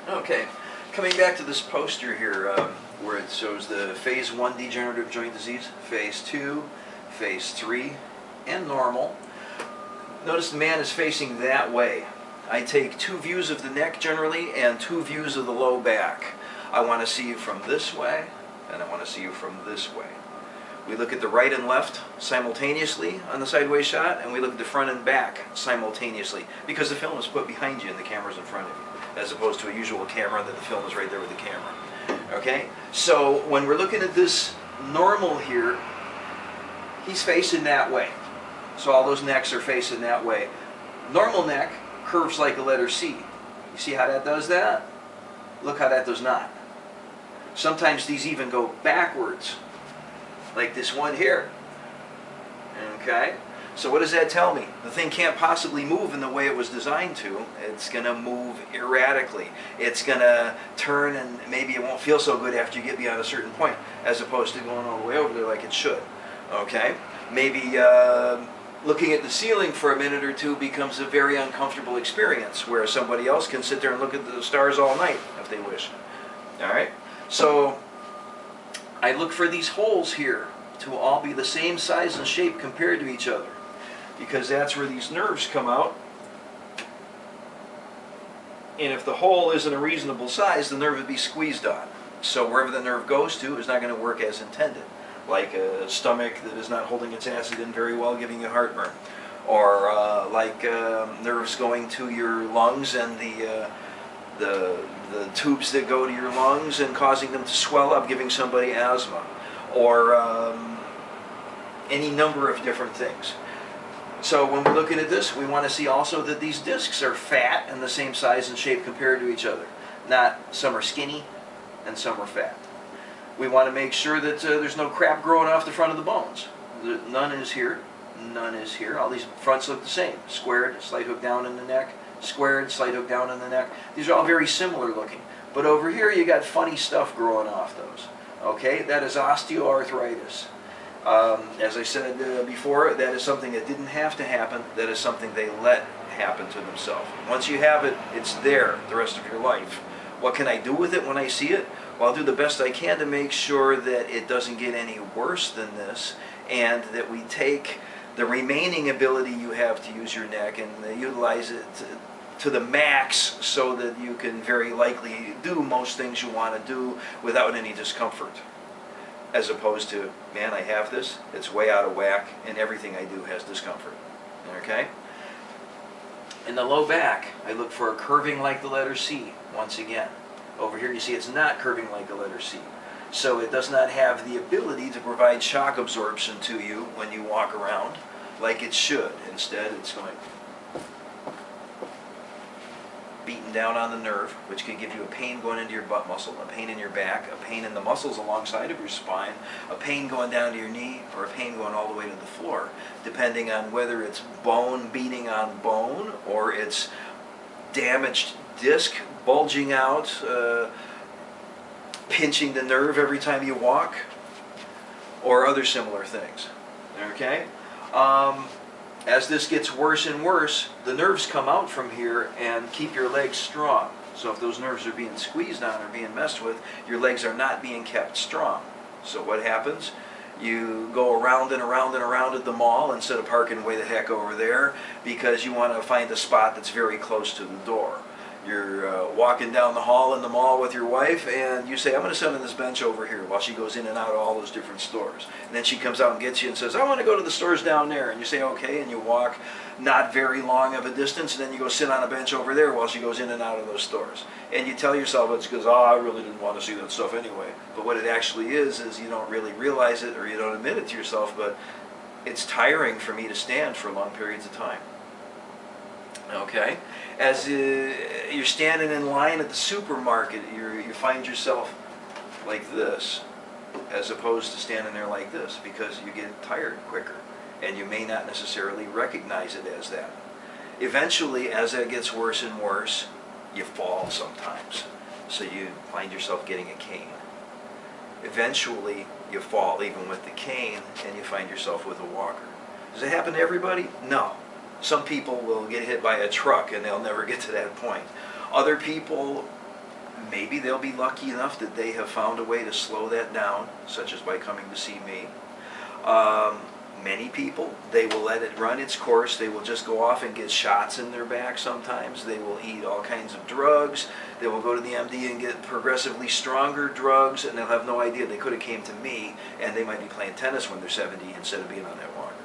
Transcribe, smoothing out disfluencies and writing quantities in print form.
Okay, coming back to this poster here where it shows the phase 1 degenerative joint disease, phase 2, phase 3, and normal. Notice the man is facing that way. I take 2 views of the neck generally and 2 views of the low back. I want to see you from this way and I want to see you from this way. We look at the right and left simultaneously on the sideways shot, and we look at the front and back simultaneously because the film is put behind you and the camera's in front of you, as opposed to a usual camera that the film is right there with the camera. Okay? So when we're looking at this normal here, he's facing that way. So all those necks are facing that way. Normal neck curves like a letter C. You see how that does that? Look how that does not. Sometimes these even go backwards, like this one here. Okay? So what does that tell me? The thing can't possibly move in the way it was designed to. It's going to move erratically. It's going to turn, and maybe it won't feel so good after you get beyond a certain point, as opposed to going all the way over there like it should. Okay? Maybe looking at the ceiling for a minute or two becomes a very uncomfortable experience, where somebody else can sit there and look at the stars all night if they wish. Alright? So I look for these holes here to all be the same size and shape compared to each other, because that's where these nerves come out. And if the hole isn't a reasonable size, the nerve would be squeezed on. So wherever the nerve goes to is not going to work as intended. Like a stomach that is not holding its acid in very well, giving you heartburn. Or like nerves going to your lungs and the tubes that go to your lungs and causing them to swell up, giving somebody asthma. Or any number of different things. So when we're looking at this, we want to see also that these discs are fat and the same size and shape compared to each other. Not some are skinny and some are fat. We want to make sure that there's no crap growing off the front of the bones. None is here, none is here. All these fronts look the same. Squared, slight hook down in the neck. Squared, slight hook down in the neck. These are all very similar looking. But over here you got funny stuff growing off those. Okay, that is osteoarthritis. As I said before, that is something that didn't have to happen. That is something they let happen to themselves. Once you have it, it's there the rest of your life. What can I do with it when I see it? Well, I'll do the best I can to make sure that it doesn't get any worse than this, and that we take the remaining ability you have to use your neck and utilize it to the max, so that you can very likely do most things you want to do without any discomfort. As opposed to, man, I have this, it's way out of whack, and everything I do has discomfort. Okay? In the low back, I look for a curving like the letter C, once again. Over here you see it's not curving like the letter C. So it does not have the ability to provide shock absorption to you when you walk around like it should. Instead, it's going beating down on the nerve, which can give you a pain going into your butt muscle, a pain in your back, a pain in the muscles alongside of your spine, a pain going down to your knee, or a pain going all the way to the floor, depending on whether it's bone beating on bone, or it's damaged disc bulging out, pinching the nerve every time you walk, or other similar things. Okay? As this gets worse and worse, the nerves come out from here and keep your legs strong. So if those nerves are being squeezed on or being messed with, your legs are not being kept strong. So what happens? You go around and around and around at the mall instead of parking way the heck over there, because you want to find a spot that's very close to the door. You're walking down the hall in the mall with your wife, and you say, I'm going to sit on this bench over here, while she goes in and out of all those different stores. And then she comes out and gets you and says, I want to go to the stores down there. And you say, okay, and you walk not very long of a distance, and then you go sit on a bench over there while she goes in and out of those stores. And you tell yourself it's because, I really didn't want to see that stuff anyway. But what it actually is you don't really realize it, or you don't admit it to yourself, but it's tiring for me to stand for long periods of time. Okay? As you're standing in line at the supermarket, you find yourself like this, as opposed to standing there like this, because you get tired quicker, and you may not necessarily recognize it as that. Eventually, as that gets worse and worse, you fall sometimes, so you find yourself getting a cane. Eventually, you fall even with the cane, and you find yourself with a walker. Does it happen to everybody? No. Some people will get hit by a truck and they'll never get to that point. Other people Maybe they'll be lucky enough that they have found a way to slow that down, such as by coming to see me. Many people, they will let it run its course. They will just go off and get shots in their back sometimes. They will eat all kinds of drugs. They will go to the MD and get progressively stronger drugs, and they'll have no idea. They could have came to me, and they might be playing tennis when they're 70 instead of being on that walker.